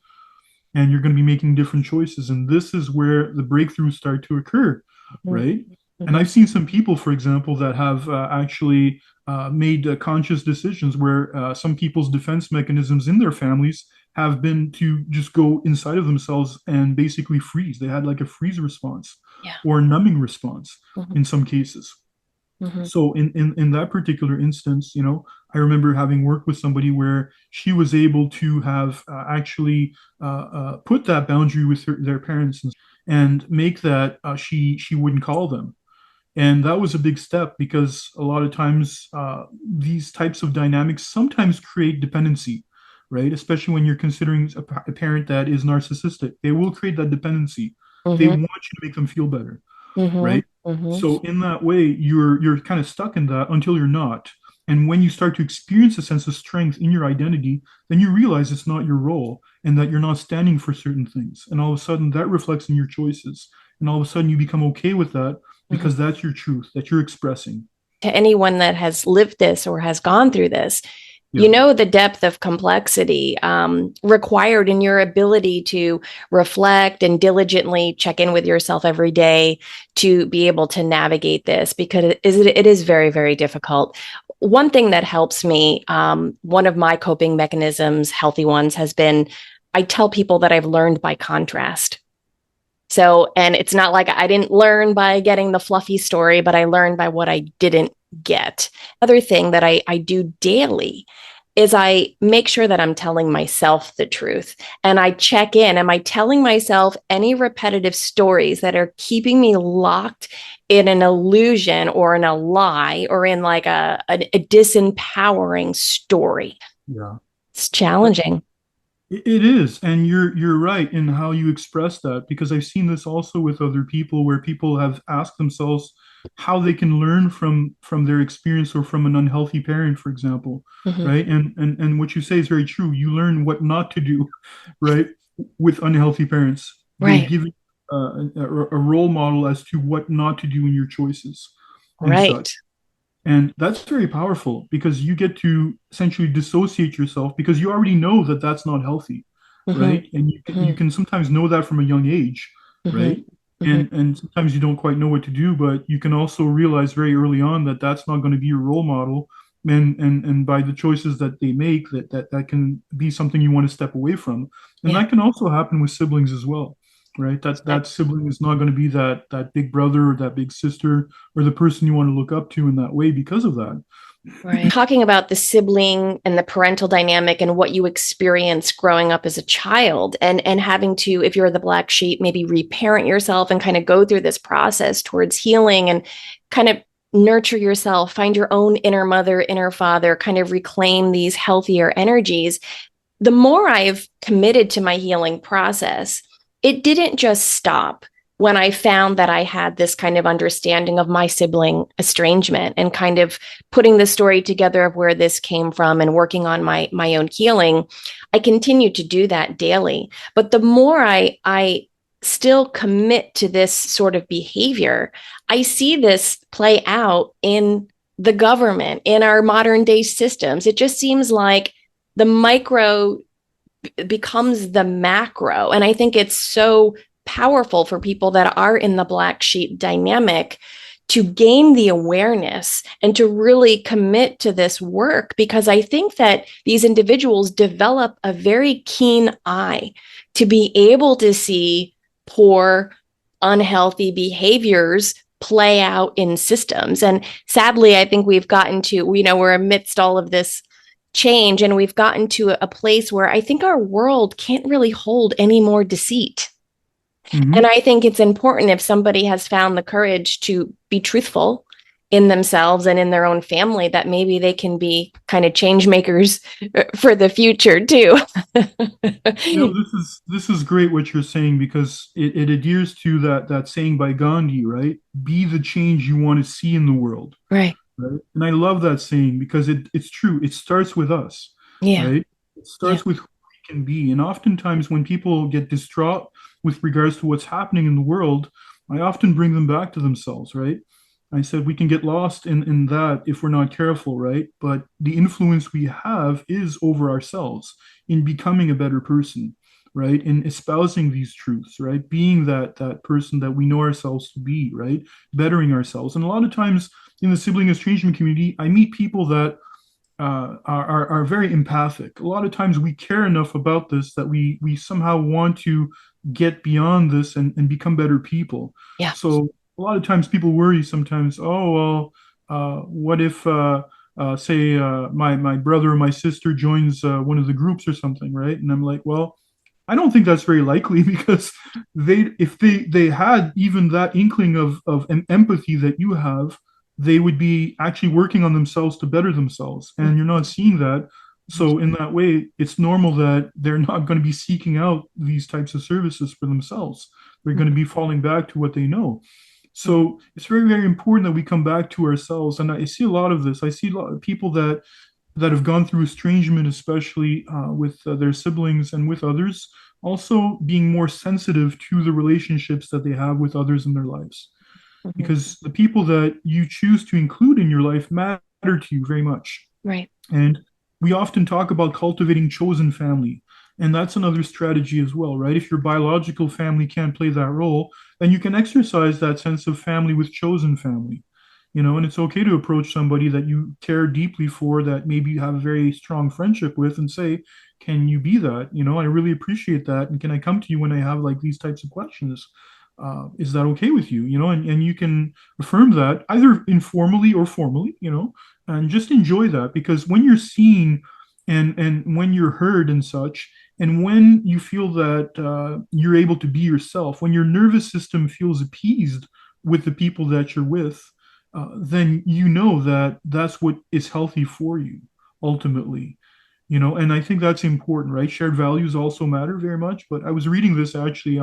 And you're going to be making different choices. And this is where the breakthroughs start to occur, Mhm. right? And Mhm. I've seen some people, for example, that have actually made conscious decisions where some people's defense mechanisms in their families have been to just go inside of themselves and basically freeze. They had like a freeze response Yeah. or a numbing response Mhm. in some cases. Mhm. So in that particular instance, I remember having worked with somebody where she was able to have actually put that boundary with their parents and make that she wouldn't call them. And that was a big step because a lot of times these types of dynamics sometimes create dependency, right? Especially when you're considering a parent that is narcissistic. They will create that dependency. They Mhm. want you to make them feel better, Mhm. right? Mhm. So in that way, you're kind of stuck in that until you're not. And when you start to experience a sense of strength in your identity, then you realize it's not your role and that you're not standing for certain things. And all of a sudden that reflects in your choices. And all of a sudden you become okay with that Mhm. because that's your truth that you're expressing. To anyone that has lived this or has gone through this, you Yeah. know the depth of complexity required in your ability to reflect and diligently check in with yourself every day to be able to navigate this because it is very, very difficult. One thing that helps me, one of my coping mechanisms, healthy ones, has been I tell people that I've learned by contrast. So, and it's not like I didn't learn by getting the fluffy story, but I learned by what I didn't get. Other thing that I do daily is I make sure that I'm telling myself the truth and I check in. Am I telling myself any repetitive stories that are keeping me locked in an illusion or in a lie or in like a disempowering story? Yeah. It's challenging. It is, and you're right in how you express that because I've seen this also with other people where people have asked themselves how they can learn from their experience or from an unhealthy parent, for example, Mhm. right? And what you say is very true. You learn what not to do, right, with unhealthy parents. They Right, give you a role model as to what not to do in your choices and such. right. And that's very powerful because you get to essentially dissociate yourself because you already know that that's not healthy, Mhm. right? And you Mhm. can sometimes know that from a young age, Mhm. right? And sometimes you don't quite know what to do, but you can also realize very early on that that's not going to be your role model. And by the choices that they make, that can be something you want to step away from. And Yeah. that can also happen with siblings as well, right? That sibling is not going to be that big brother or that big sister or the person you want to look up to in that way because of that. Right. Talking about the sibling and the parental dynamic and what you experience growing up as a child and having to, if you're the black sheep, maybe reparent yourself and kind of go through this process towards healing and kind of nurture yourself, find your own inner mother, inner father, kind of reclaim these healthier energies. The more I've committed to my healing process, it didn't just stop when I found that I had this kind of understanding of my sibling estrangement and kind of putting the story together of where this came from and working on my own healing. I continue to do that daily. But the more I still commit to this sort of behavior, I see this play out in the government, in our modern day systems. It just seems like the micro becomes the macro. And I think it's so powerful for people that are in the black sheep dynamic to gain the awareness and to really commit to this work, because I think that these individuals develop a very keen eye to be able to see poor, unhealthy behaviors play out in systems. And sadly, I think we've gotten to, we're amidst all of this change, and we've gotten to a place where I think our world can't really hold any more deceit. And Hmm. I think it's important, if somebody has found the courage to be truthful in themselves and in their own family, that maybe they can be kind of change makers for the future too. This is great what you're saying, because it adheres to that saying by Gandhi, right? Be the change you want to see in the world, Right. right? And I love that saying because it's true. It starts with us, Yeah. right? It Yeah. starts with who we can be. And oftentimes when people get distraught with regards to what's happening in the world, I often bring them back to themselves, right? I said we can get lost in that if we're not careful, right? But the influence we have is over ourselves in becoming a better person, right? In espousing these truths, right? Being that person that we know ourselves to be, right? Bettering ourselves. And a lot of times in the sibling estrangement community, I meet people that are very empathic. A lot of times we care enough about this that we somehow want to get beyond this and become better people. Yeah. So a lot of times people worry sometimes, oh, well, what if, say, my brother or my sister joins one of the groups or something, right? And I'm like, well, I don't think that's very likely because if they had even that inkling of an empathy that you have, they would be actually working on themselves to better themselves. And you're not seeing that. So in that way, it's normal that they're not going to be seeking out these types of services for themselves. They're going to be falling back to what they know. So it's very, very important that we come back to ourselves. And I see a lot of this. I see a lot of people that have gone through estrangement, especially with their siblings and with others, also being more sensitive to the relationships that they have with others in their lives. Mhm. Because the people that you choose to include in your life matter to you very much. Right. And we often talk about cultivating chosen family. And that's another strategy as well, right? If your biological family can't play that role, then you can exercise that sense of family with chosen family. And it's okay to approach somebody that you care deeply for, that maybe you have a very strong friendship with, and say, can you be that? I really appreciate that. And can I come to you when I have like these types of questions? Is that okay with you? And you can affirm that either informally or formally, and just enjoy that, because when you're seen and when you're heard and such, and when you feel that you're able to be yourself, when your nervous system feels appeased with the people that you're with, then you know that that's what is healthy for you ultimately. And I think that's important, right? Shared values also matter very much. But I was reading this actually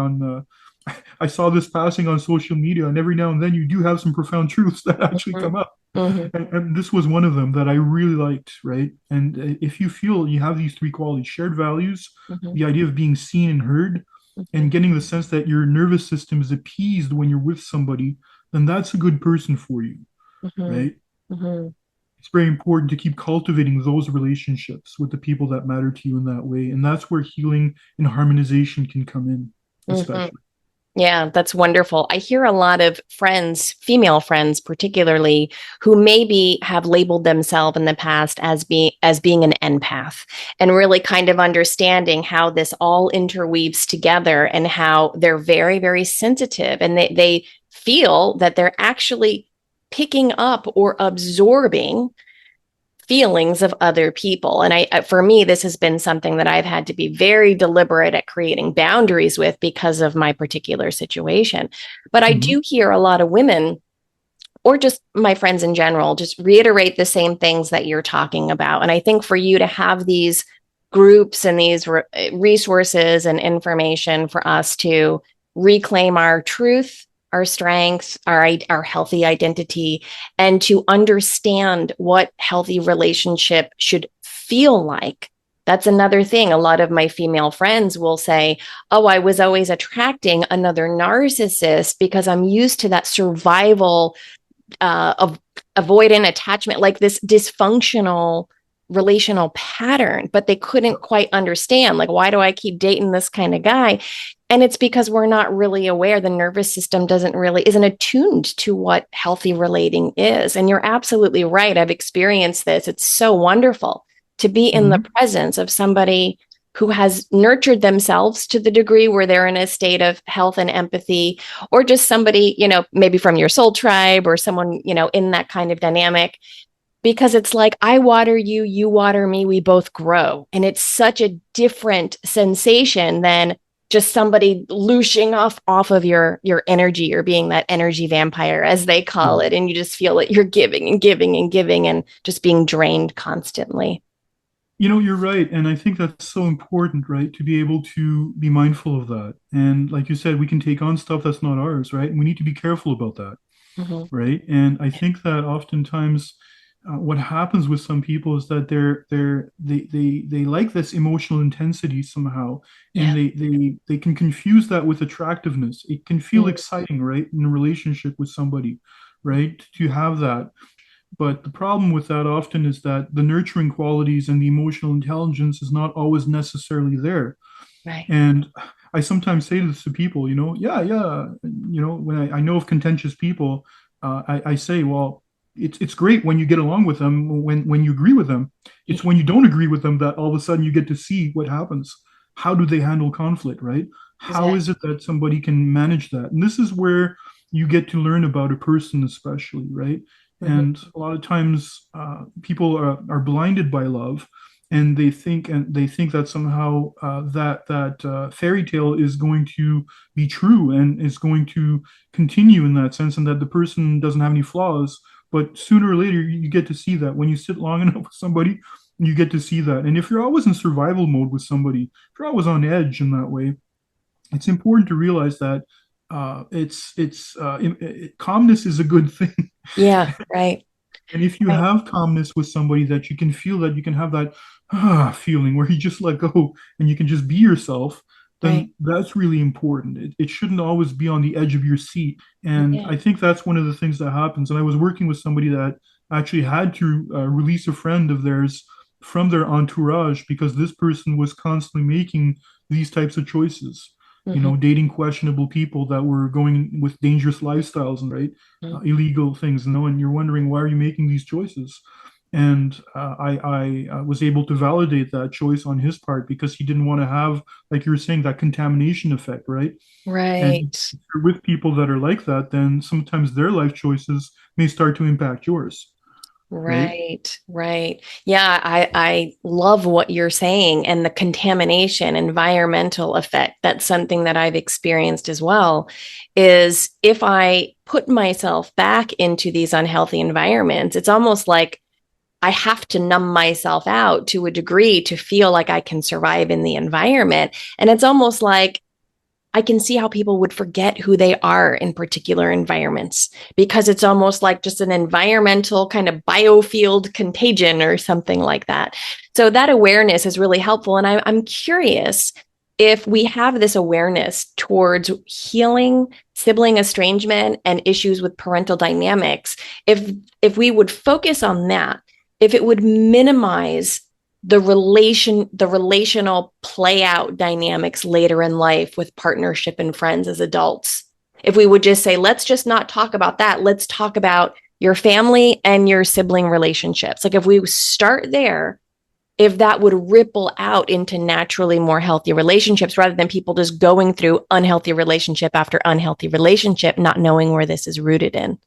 I saw this passing on social media, and every now and then you do have some profound truths that actually Mhm. come up. Mhm. And this was one of them that I really liked, right? And if you feel you have these three qualities: shared values, Mhm. the idea of being seen and heard, Mhm. and getting the sense that your nervous system is appeased when you're with somebody, then that's a good person for you, Mhm. right? Mhm. It's very important to keep cultivating those relationships with the people that matter to you in that way. And that's where healing and harmonization can come in, Mhm. especially. Yeah, that's wonderful. I hear a lot of friends, female friends particularly, who maybe have labeled themselves in the past as being an empath, and really kind of understanding how this all interweaves together, and how they're very, very sensitive, and they feel that they're actually picking up or absorbing feelings of other people. And for me, this has been something that I've had to be very deliberate at creating boundaries with because of my particular situation. But I Mhm. do hear a lot of women, or just my friends in general, just reiterate the same things that you're talking about. And I think for you to have these groups and these resources and information for us to reclaim our truth, our strengths, our healthy identity, and to understand what healthy relationship should feel like. That's another thing. A lot of my female friends will say, oh, I was always attracting another narcissist because I'm used to that survival of avoidant attachment, like this dysfunctional relational pattern, but they couldn't quite understand, like, why do I keep dating this kind of guy? And it's because we're not really aware. The nervous system isn't attuned to what healthy relating is. And you're absolutely right. I've experienced this. It's so wonderful to be in the Mhm. presence of somebody who has nurtured themselves to the degree where they're in a state of health and empathy, or just somebody, maybe from your soul tribe or someone, in that kind of dynamic, because it's like, I water you, you water me, we both grow. And it's such a different sensation than just somebody looshing off of your energy, or being that energy vampire, as they call Yeah. it. And you just feel that you're giving and giving and giving and just being drained constantly. You're right. And I think that's so important, right? To be able to be mindful of that. And like you said, we can take on stuff that's not ours, right? And we need to be careful about that, Mm-hmm. right? And I think that oftentimes what happens with some people is that they like this emotional intensity somehow, and Yeah. they can confuse that with attractiveness. It can feel Mm-hmm. exciting, right, in a relationship with somebody, right, to have that. But the problem with that often is that the nurturing qualities and the emotional intelligence is not always necessarily there. Right. And I sometimes say this to people, yeah, yeah, when I know of contentious people, I say, well, it's great when you get along with them, when you agree with them. It's Yeah. when you don't agree with them that all of a sudden you get to see what happens. How do they handle conflict, right? How is Exactly. it that somebody can manage that? And this is where you get to learn about a person, especially, right? Mm-hmm. And a lot of times, people are blinded by love, and they think that somehow that fairy tale is going to be true and is going to continue in that sense, and that the person doesn't have any flaws. But sooner or later, you get to see that when you sit long enough with somebody, you get to see that. And if you're always in survival mode with somebody, if you're always on edge in that way, it's important to realize that calmness is a good thing. Yeah. Right. And if you Right. have calmness with somebody, that you can feel, that you can have that feeling where you just let go and you can just be yourself, Right. then that's really important. It shouldn't always be on the edge of your seat. And Yeah. I think that's one of the things that happens. And I was working with somebody that actually had to release a friend of theirs from their entourage because this person was constantly making these types of choices. Mm-hmm. Dating questionable people that were going with dangerous lifestyles and right, illegal things, and you're wondering, why are you making these choices? And I was able to validate that choice on his part because he didn't want to have, like you were saying, that contamination effect, right? And Right. if you're with people that are like that, then sometimes their life choices may start to impact yours, right? Right, right. Yeah, I love what you're saying, and the contamination, environmental effect. That's something that I've experienced as well. Is if I put myself back into these unhealthy environments, it's almost like I have to numb myself out to a degree to feel like I can survive in the environment. And it's almost like I can see how people would forget who they are in particular environments, because it's almost like just an environmental kind of biofield contagion or something like that. So that awareness is really helpful. And I'm curious, if we have this awareness towards healing sibling estrangement and issues with parental dynamics, if we would focus on that, if it would minimize the relational play out dynamics later in life with partnership and friends as adults, if we would just say, let's just not talk about that, let's talk about your family and your sibling relationships, like if we start there, if that would ripple out into naturally more healthy relationships, rather than people just going through unhealthy relationship after unhealthy relationship, not knowing where this is rooted in.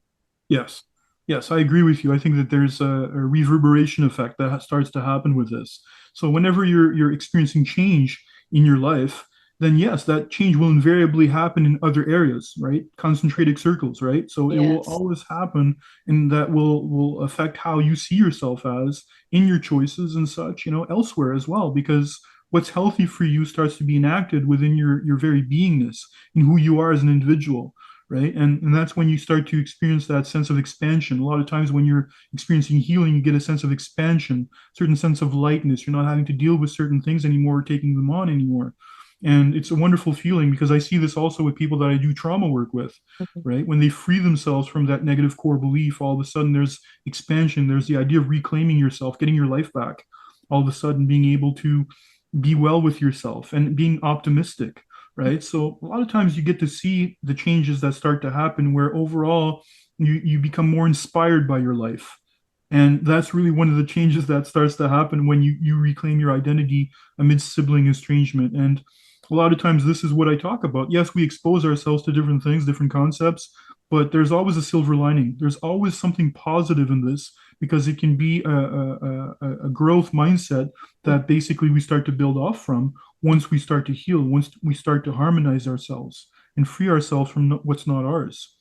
Yes. Yes, I agree with you. I think that there's a reverberation effect that starts to happen with this. So whenever you're experiencing change in your life, then yes, that change will invariably happen in other areas, right? Concentric circles, right? So it will Yes. always happen, and that will affect how you see yourself as in your choices and such, elsewhere as well, because what's healthy for you starts to be enacted within your very beingness and who you are as an individual, right? And that's when you start to experience that sense of expansion. A lot of times when you're experiencing healing, you get a sense of expansion, certain sense of lightness. You're not having to deal with certain things anymore, or taking them on anymore. And it's a wonderful feeling because I see this also with people that I do trauma work with, Mhm. right? When they free themselves from that negative core belief, all of a sudden there's expansion. There's the idea of reclaiming yourself, getting your life back. All of a sudden being able to be well with yourself and being optimistic, right? So a lot of times you get to see the changes that start to happen where overall you become more inspired by your life. And that's really one of the changes that starts to happen when you reclaim your identity amidst sibling estrangement. And a lot of times this is what I talk about. Yes, we expose ourselves to different things, different concepts, but there's always a silver lining. There's always something positive in this because it can be a growth mindset that basically we start to build off from once we start to heal, once we start to harmonize ourselves and free ourselves from what's not ours.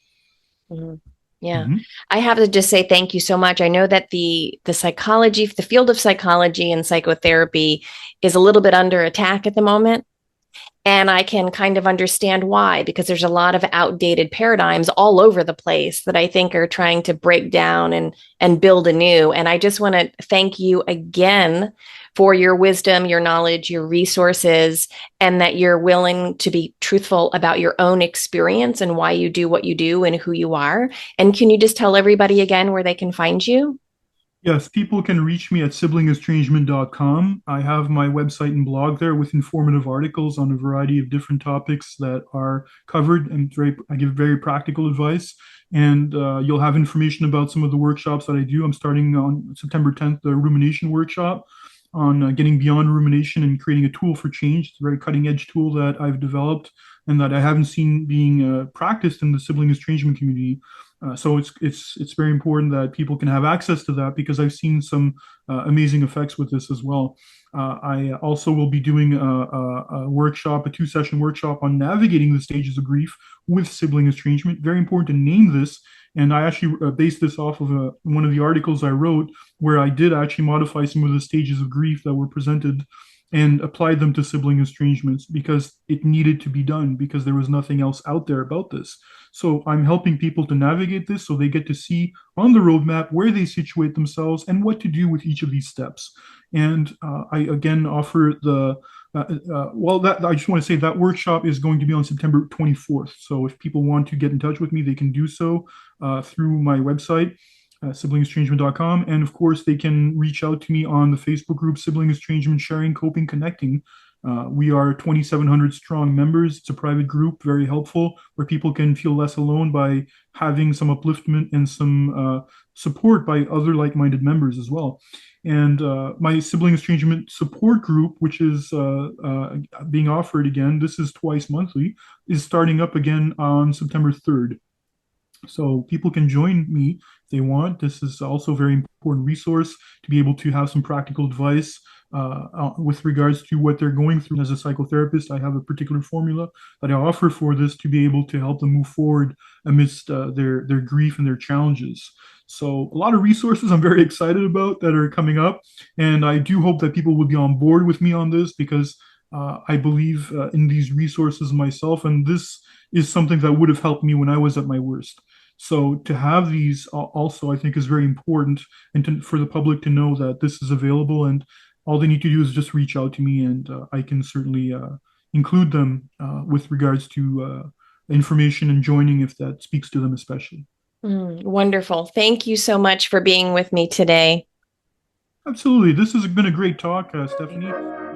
Mhm. Yeah. Mhm. I have to just say thank you so much. I know that the psychology, the field of psychology and psychotherapy is a little bit under attack at the moment. And I can kind of understand why, because there's a lot of outdated paradigms all over the place that I think are trying to break down and build anew. And I just want to thank you again for your wisdom, your knowledge, your resources, and that you're willing to be truthful about your own experience and why you do what you do and who you are. And can you just tell everybody again where they can find you? Yes, people can reach me at siblingestrangement.com. I have my website and blog there with informative articles on a variety of different topics that are covered, and I give very practical advice. And you'll have information about some of the workshops that I do. I'm starting on September 10th, the rumination workshop on getting beyond rumination and creating a tool for change. It's a very cutting edge tool that I've developed and that I haven't seen being practiced in the sibling estrangement community. So it's very important that people can have access to that because I've seen some amazing effects with this as well. I also will be doing a workshop, a two-session workshop on navigating the stages of grief with sibling estrangement. Very important to name this. And I actually based this off of one of the articles I wrote where I did actually modify some of the stages of grief that were presented and applied them to sibling estrangements because it needed to be done because there was nothing else out there about this. So I'm helping people to navigate this so they get to see on the roadmap where they situate themselves and what to do with each of these steps. And I again offer that I just want to say that workshop is going to be on September 24th. So if people want to get in touch with me, they can do so through my website, siblingestrangement.com. And of course, they can reach out to me on the Facebook group Sibling Estrangement Sharing, Coping, Connecting. We are 2,700 strong members. It's a private group, very helpful, where people can feel less alone by having some upliftment and some support by other like minded members as well. And my sibling estrangement support group, which is being offered again, this is twice monthly, is starting up again on September 3rd. So people can join me if they want. This is also a very important resource to be able to have some practical advice with regards to what they're going through. As a psychotherapist, I have a particular formula that I offer for this to be able to help them move forward amidst their grief and their challenges. So a lot of resources I'm very excited about that are coming up, and I do hope that people will be on board with me on this because I believe in these resources myself, and this is something that would have helped me when I was at my worst. So to have these also, I think, is very important, and for the public to know that this is available, and all they need to do is just reach out to me, and I can certainly include them with regards to information and joining if that speaks to them especially. Wonderful. Thank you so much for being with me today. Absolutely, this has been a great talk, Stephanie.